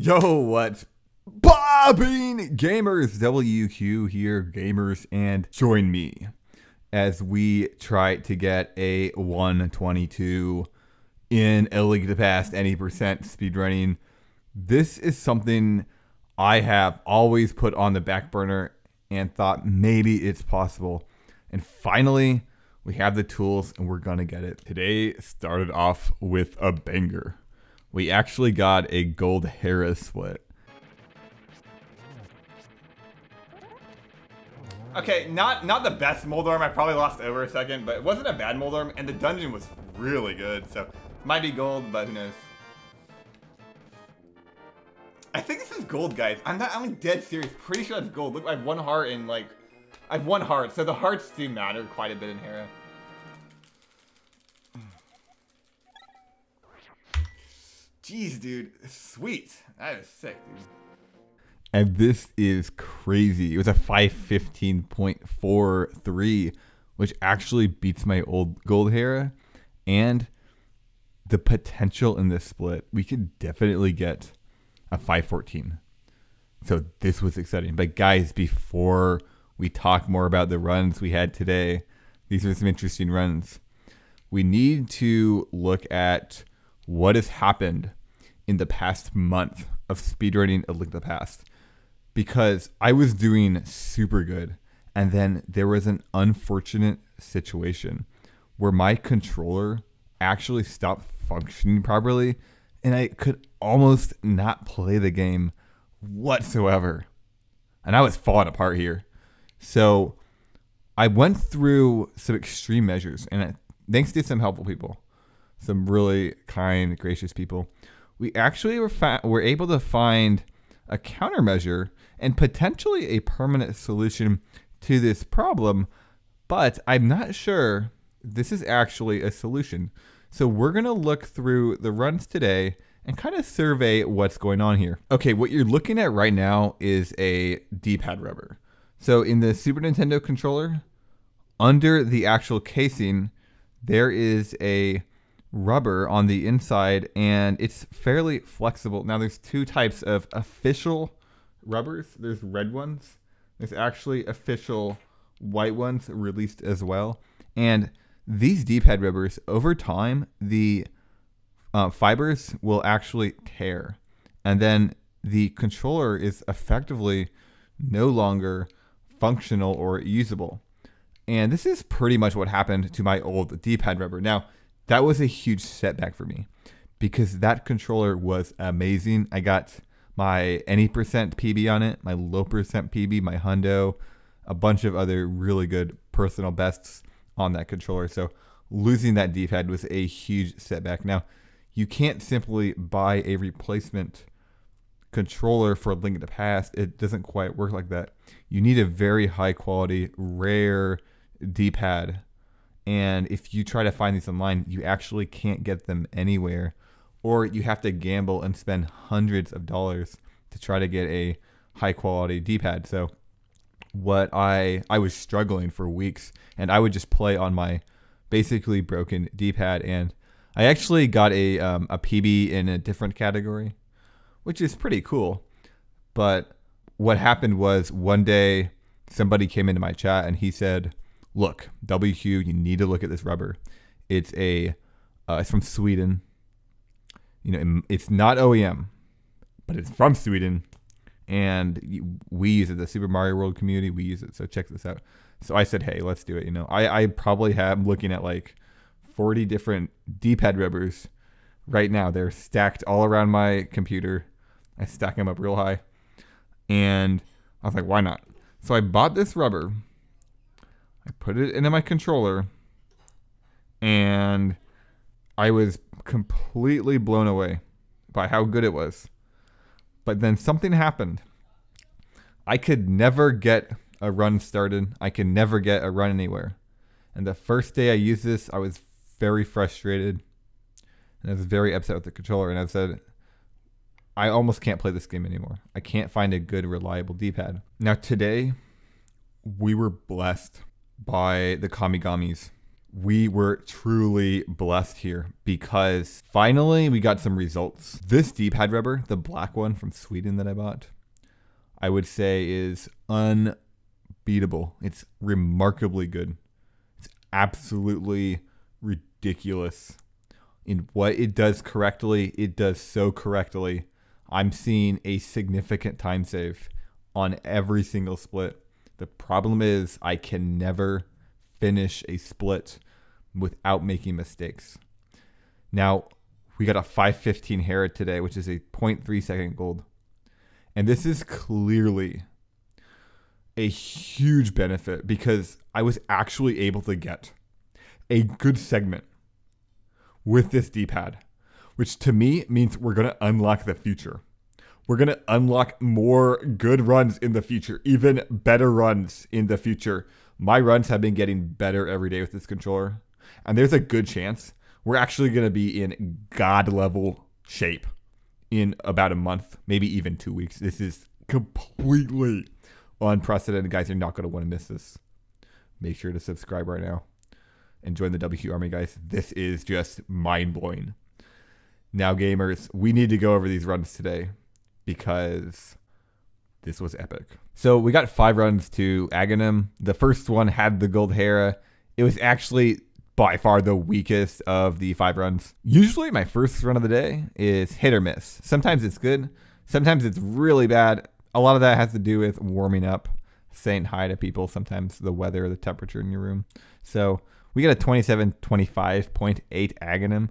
Yo, what's popping, gamers? WQ here, gamers, and join me as we try to get a 122 in a Link to the Past any percent speedrunning. This is something I have always put on the back burner and thought maybe it's possible. And finally, we have the tools and we're gonna get it. Today started off with a banger. We actually got a gold Hera split. Okay, not the best Moldarm. I probably lost over a second, but it wasn't a bad Moldarm, and the dungeon was really good. So might be gold, but who knows? I think this is gold, guys. I'm dead serious. Pretty sure that's gold. Look, I have one heart and I have one heart, so the hearts do matter quite a bit in Hera. Jeez, dude. Sweet. That is sick, dude. And this is crazy. It was a 515.43, which actually beats my old gold Hera. And the potential in this split, we could definitely get a 514. So this was exciting. But guys, before we talk more about the runs we had today, these are some interesting runs. We need to look at what has happened in the past month of speedrunning A Link to the Past, because I was doing super good, and then there was an unfortunate situation where my controller actually stopped functioning properly, and I could almost not play the game whatsoever, and I was falling apart here. So I went through some extreme measures, and thanks to some helpful people, some really kind, gracious people, we actually were able to find a countermeasure and potentially a permanent solution to this problem, but I'm not sure this is actually a solution. So we're going to look through the runs today and kind of survey what's going on here. Okay, what you're looking at right now is a D-pad rubber. So in the Super Nintendo controller, under the actual casing, there is a rubber on the inside, and it's fairly flexible. Now there's two types of official rubbers. There's red ones. There's actually official white ones released as well. And these D-pad rubbers, over time, the fibers will actually tear, and then the controller is effectively no longer functional or usable. And this is pretty much what happened to my old D-pad rubber. Now, that was a huge setback for me because that controller was amazing. I got my any percent PB on it, my low percent PB, my hundo, a bunch of other really good personal bests on that controller. So losing that D-pad was a huge setback. Now, you can't simply buy a replacement controller for Link to the Past. It doesn't quite work like that. You need a very high quality, rare D-pad. And if you try to find these online, you actually can't get them anywhere, or you have to gamble and spend hundreds of dollars to try to get a high quality D-pad. So what I was struggling for weeks, and I would just play on my basically broken D-pad, and I actually got a PB in a different category, which is pretty cool. But what happened was one day somebody came into my chat and he said, "Look, WQ, you need to look at this rubber. It's from Sweden. You know, it's not OEM, but it's from Sweden, and we use it. The Super Mario World community, we use it. So check this out." So I said, "Hey, let's do it." You know, I probably have looking at like 40 different D-pad rubbers right now. They're stacked all around my computer. I stack them up real high, and I was like, "Why not?" So I bought this rubber. I put it into my controller, and I was completely blown away by how good it was. But then something happened. I could never get a run started. I could never get a run anywhere. And the first day I used this, I was very frustrated, and I was very upset with the controller. And I said, I almost can't play this game anymore. I can't find a good, reliable D-pad. Now today, we were blessed by the Kamigamis we were truly blessed here because finally we got some results. This D-pad rubber, the black one from Sweden that I bought, I would say is unbeatable. It's remarkably good. It's absolutely ridiculous in what it does correctly. It does so correctly. I'm seeing a significant time save on every single split. The problem is I can never finish a split without making mistakes. Now, we got a 515 Hera today, which is a 0.3 second gold. And this is clearly a huge benefit because I was actually able to get a good segment with this D-pad, which to me means we're going to unlock the future. We're going to unlock more good runs in the future, even better runs in the future. My runs have been getting better every day with this controller. And there's a good chance we're actually going to be in God level shape in about a month, maybe even 2 weeks. This is completely unprecedented, guys. You're not going to want to miss this. Make sure to subscribe right now and join the WQ Army, guys. This is just mind-blowing. Now, gamers, we need to go over these runs today because this was epic. So we got 5 runs to Aghanim. The first one had the gold Hera. It was actually by far the weakest of the 5 runs. Usually my first run of the day is hit or miss. Sometimes it's good. Sometimes it's really bad. A lot of that has to do with warming up, saying hi to people. Sometimes the weather or the temperature in your room. So we got a 27.25.8 Aghanim.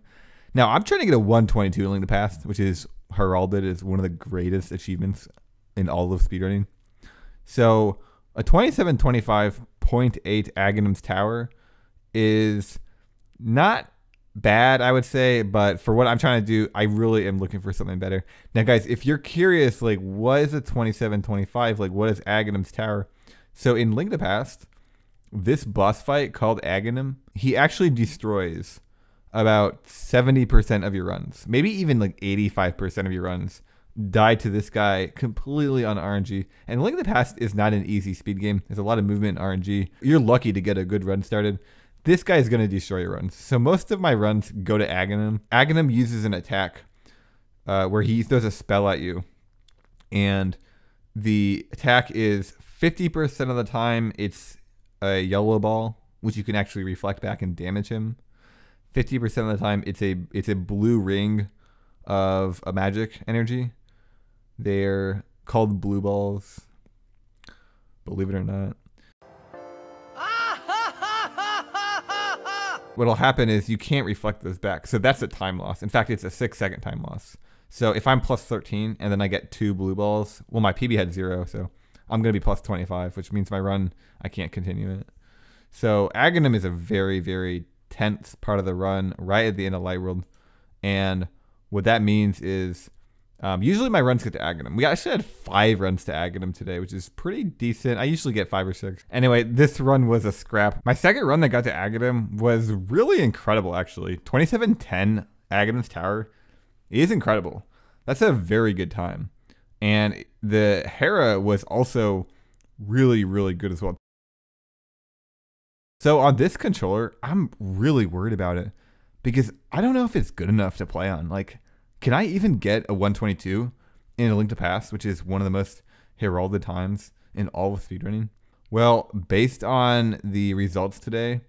Now I'm trying to get a 122 in Link to the Past, which is heralded as one of the greatest achievements in all of speedrunning. So a 27.25.8 Aghanim's Tower is not bad, I would say, but for what I'm trying to do, I really am looking for something better. Now, guys, if you're curious, like, what is a 27.25? Like, what is Aghanim's Tower? So in Link to the Past, this boss fight called Aghanim, he actually destroys about 70% of your runs, maybe even like 85% of your runs die to this guy completely on RNG. And Link to the Past is not an easy speed game. There's a lot of movement in RNG. You're lucky to get a good run started. This guy is going to destroy your runs. So most of my runs go to Aghanim. Aghanim uses an attack where he throws a spell at you. And the attack is 50% of the time it's a yellow ball, which you can actually reflect back and damage him. 50% of the time it's a blue ring of a magic energy. They're called blue balls, believe it or not. What'll happen is you can't reflect those back. So that's a time loss. In fact, it's a 6-second time loss. So if I'm plus 13 and then I get 2 blue balls, well, my PB had 0, so I'm going to be plus 25, which means my run, I can't continue it. So Aghanim is a very, very tense part of the run right at the end of Light World. And what that means is usually my runs get to Aghanim. We actually had 5 runs to Aghanim today, which is pretty decent. I usually get 5 or 6. Anyway, this run was a scrap. My second run that got to Aghanim was really incredible, actually. 2710 Aghanim's Tower is incredible. That's a very good time. And the Hera was also really, really good as well. So on this controller, I'm really worried about it because I don't know if it's good enough to play on. Like, can I even get a 122 in A Link to the Past, which is one of the most heralded times in all of speedrunning? Well, based on the results today,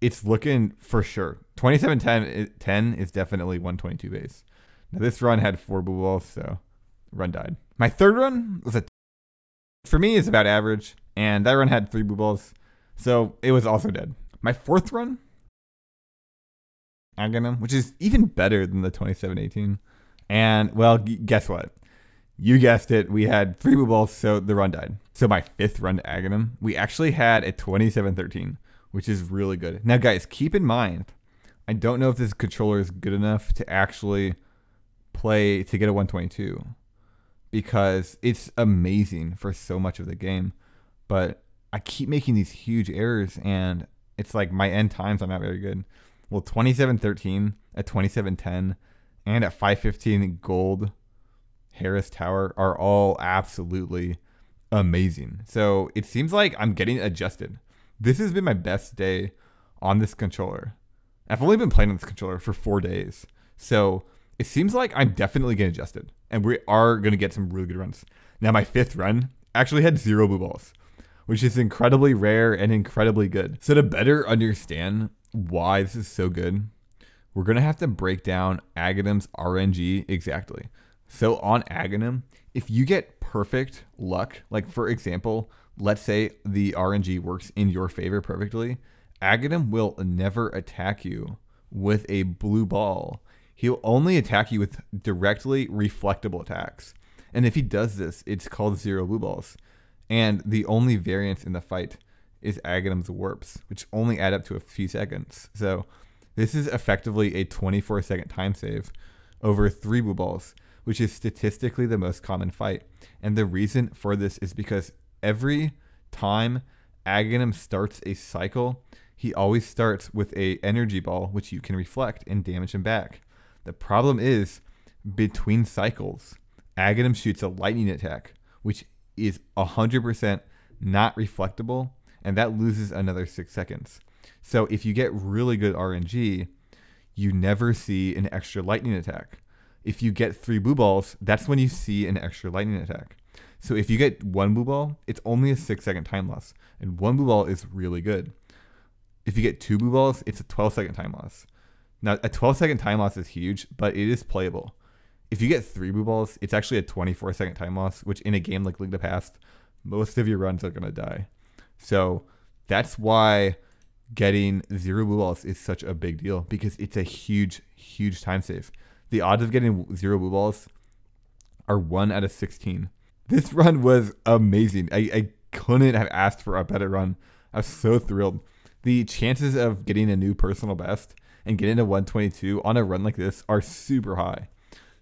it's looking for sure. 2710 is definitely 122 base. Now this run had 4 blue balls, so run died. My third run was for me is about average, and that run had 3 blue balls, so it was also dead. My fourth run, Aghanim, which is even better than the 2718. And, well, guess what? You guessed it. We had 3 blue balls, so the run died. So my 5th run to Aghanim, we actually had a 2713, which is really good. Now, guys, keep in mind, I don't know if this controller is good enough to actually play to get a 122 because it's amazing for so much of the game. But I keep making these huge errors, and it's like my end times are not very good. Well, 2713 at 2710 and at 515 gold Hera's Tower are all absolutely amazing. So it seems like I'm getting adjusted. This has been my best day on this controller. I've only been playing on this controller for 4 days. So it seems like I'm definitely getting adjusted. And we are going to get some really good runs. Now, my 5th run actually had 0 blue balls, which is incredibly rare and incredibly good. So to better understand why this is so good, we're going to have to break down Aghanim's RNG exactly. So on Aghanim, if you get perfect luck, like for example, let's say the RNG works in your favor perfectly, Aghanim will never attack you with a blue ball. He'll only attack you with directly reflectable attacks. And if he does this, it's called 0 blue balls. And the only variance in the fight is Aghanim's warps, which only add up to a few seconds. So this is effectively a 24-second time save over 3 blue balls, which is statistically the most common fight. And the reason for this is because every time Aghanim starts a cycle, he always starts with a energy ball, which you can reflect and damage him back. The problem is, between cycles, Aghanim shoots a lightning attack, which is 100% not reflectable, and that loses another 6 seconds. So if you get really good RNG, you never see an extra lightning attack. If you get 3 blue balls, that's when you see an extra lightning attack. So if you get 1 blue ball, it's only a 6-second time loss, and 1 blue ball is really good. If you get 2 blue balls, it's a 12-second time loss. Now, a 12-second time loss is huge, but it is playable. If you get 3 blue balls, it's actually a 24-second time loss, which in a game like League of the Past, most of your runs are going to die. So that's why getting 0 blue balls is such a big deal, because it's a huge, huge time save. The odds of getting 0 blue balls are 1 out of 16. This run was amazing. I couldn't have asked for a better run. I was so thrilled. The chances of getting a new personal best and getting to 122 on a run like this are super high.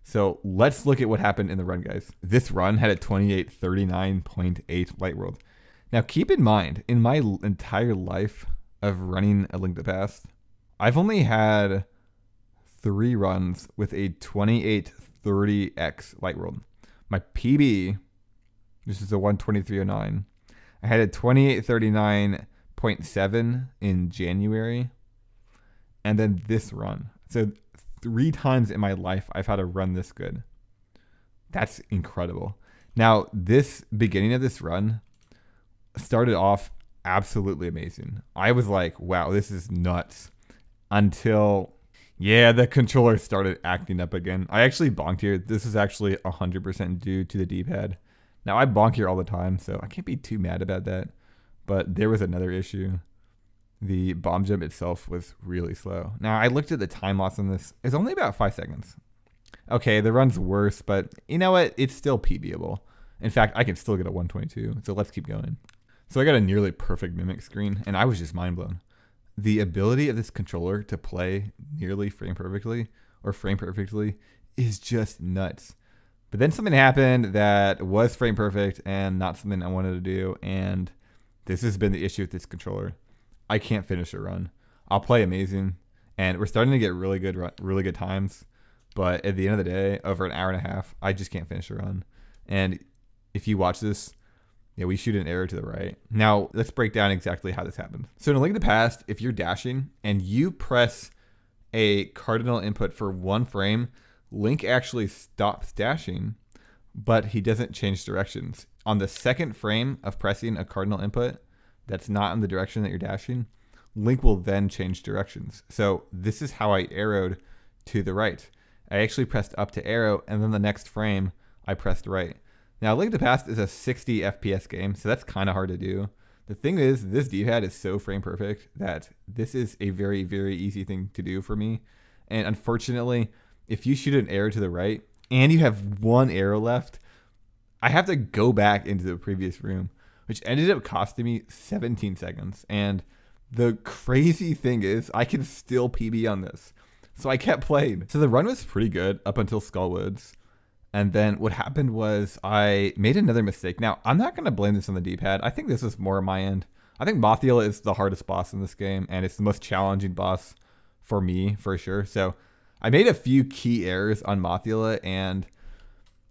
So let's look at what happened in the run, guys. This run had a 28:39.8 light world. Now keep in mind, in my entire life of running a Link to the Past, I've only had 3 runs with a 28:30x light world. My PB, this is a 123.09. I had a 28:39.7 in January, and then this run. So 3 times in my life I've had a run this good. That's incredible. Now this beginning of this run started off absolutely amazing. I was like, wow, this is nuts. Until, yeah, the controller started acting up again. I actually bonked here. This is actually 100% due to the D-pad. Now I bonk here all the time, so I can't be too mad about that. But there was another issue. The bomb jump itself was really slow. Now I looked at the time loss on this. It's only about 5 seconds. Okay, the run's worse, but you know what? It's still PBable. In fact, I can still get a 122, so let's keep going. So I got a nearly perfect mimic screen, and I was just mind blown. The ability of this controller to play nearly frame perfectly is just nuts. But then something happened that was frame perfect and not something I wanted to do, and this has been the issue with this controller. I can't finish a run. I'll play amazing, and we're starting to get really good times, but at the end of the day, over an hour and a half, I just can't finish a run. And if you watch this, yeah, we shoot an arrow to the right. Now, let's break down exactly how this happened. So in a Link to the Past, if you're dashing and you press a cardinal input for 1 frame, Link actually stops dashing, but he doesn't change directions. On the 2nd frame of pressing a cardinal input that's not in the direction that you're dashing, Link will then change directions. So this is how I arrowed to the right. I actually pressed up to arrow, and then the next frame, I pressed right. Now, Link to the Past is a 60 FPS game, so that's kind of hard to do. The thing is, this D-pad is so frame perfect that this is a very, very easy thing to do for me. And unfortunately, if you shoot an arrow to the right and you have 1 arrow left, I have to go back into the previous room, which ended up costing me 17 seconds. And the crazy thing is, I can still PB on this. So I kept playing. So the run was pretty good up until Skullwoods. And then what happened was I made another mistake. Now, I'm not going to blame this on the D-pad. I think this is more on my end. I think Mothula is the hardest boss in this game, and it's the most challenging boss for me, for sure. So I made a few key errors on Mothula, and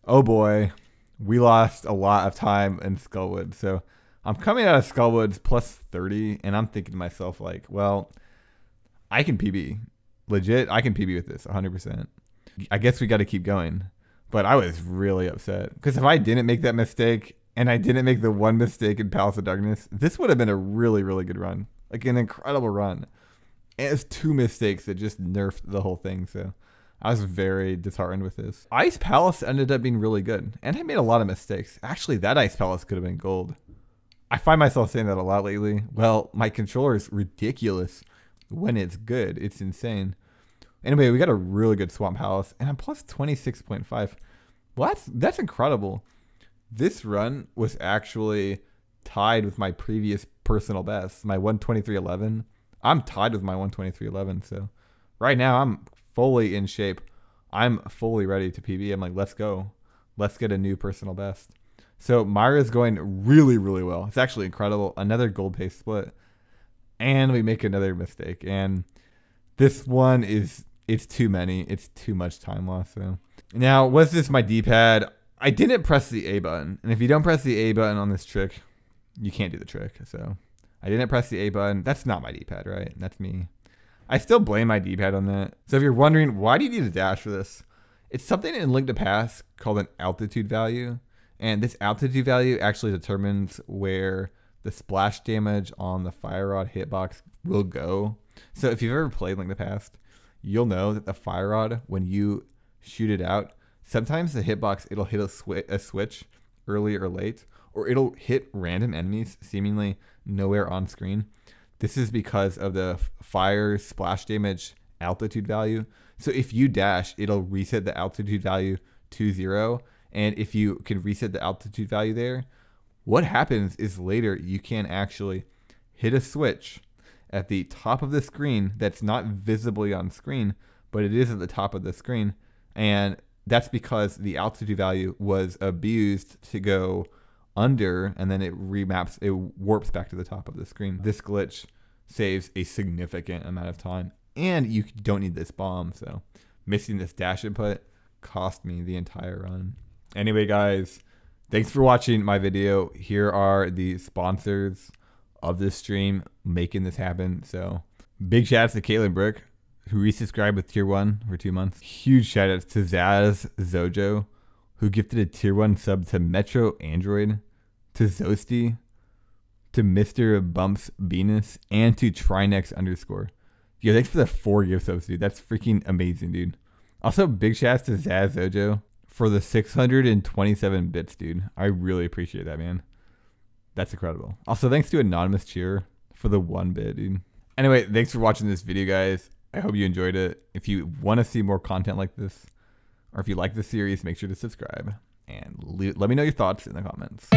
oh boy, we lost a lot of time in Skullwoods. So I'm coming out of Skullwoods plus 30, and I'm thinking to myself, like, well, I can PB. Legit, I can PB with this 100%. I guess we got to keep going. But I was really upset. Because if I didn't make that mistake, and I didn't make the one mistake in Palace of Darkness, this would have been a really, really good run. Like an incredible run. And it's 2 mistakes that just nerfed the whole thing. So I was very disheartened with this. Ice Palace ended up being really good. And I made a lot of mistakes. Actually, that Ice Palace could have been gold. I find myself saying that a lot lately. Well, my controller is ridiculous when it's good. It's insane. Anyway, we got a really good Swamp Palace. And I'm plus 26.5. Well, that's incredible. This run was actually tied with my previous personal best, my 123.11. I'm tied with my 123.11. So right now I'm fully in shape. I'm fully ready to PB. I'm like, let's go. Let's get a new personal best. So Myra's going really, really well. It's actually incredible. Another gold pace split. And we make another mistake. And this one it's too many. It's too much time loss. So now, was this my D-pad? I didn't press the A button. And if you don't press the A button on this trick, you can't do the trick. So I didn't press the A button. That's not my D-pad, right? That's me. I still blame my D-pad on that. So if you're wondering, why do you need a dash for this? It's something in Link to Pass called an altitude value. And this altitude value actually determines where the splash damage on the Fire Rod hitbox will go. So if you've ever played Link to Pass, you'll know that the Fire Rod, when you shoot it out, sometimes the hitbox, it'll hit a switch early or late, or it'll hit random enemies seemingly nowhere on screen. This is because of the fire splash damage altitude value. So if you dash, it'll reset the altitude value to 0. And if you can reset the altitude value there, what happens is later you can actually hit a switch at the top of the screen that's not visibly on screen, but it is at the top of the screen. And that's because the altitude value was abused to go under, and then it warps back to the top of the screen. This glitch saves a significant amount of time, and you don't need this bomb. So missing this dash input cost me the entire run. Anyway, guys, thanks for watching my video. Here are the sponsors of this stream making this happen. So big shout outs to Caitlin Brick, who resubscribed with tier 1 for 2 months. Huge shout outs to Zaz Zojo, who gifted a tier 1 sub to Metro Android, to Zosty, to Mr. Bumps Venus, and to Trinex _. Yo, thanks for the 4 gift subs, dude. That's freaking amazing, dude. Also, big shout outs to Zaz Zojo for the 627 bits, dude. I really appreciate that, man. That's incredible. Also, thanks to Anonymous Cheer for the 1 bit, dude. Anyway, thanks for watching this video, guys. I hope you enjoyed it. If you want to see more content like this, or if you like the series, make sure to subscribe and let me know your thoughts in the comments.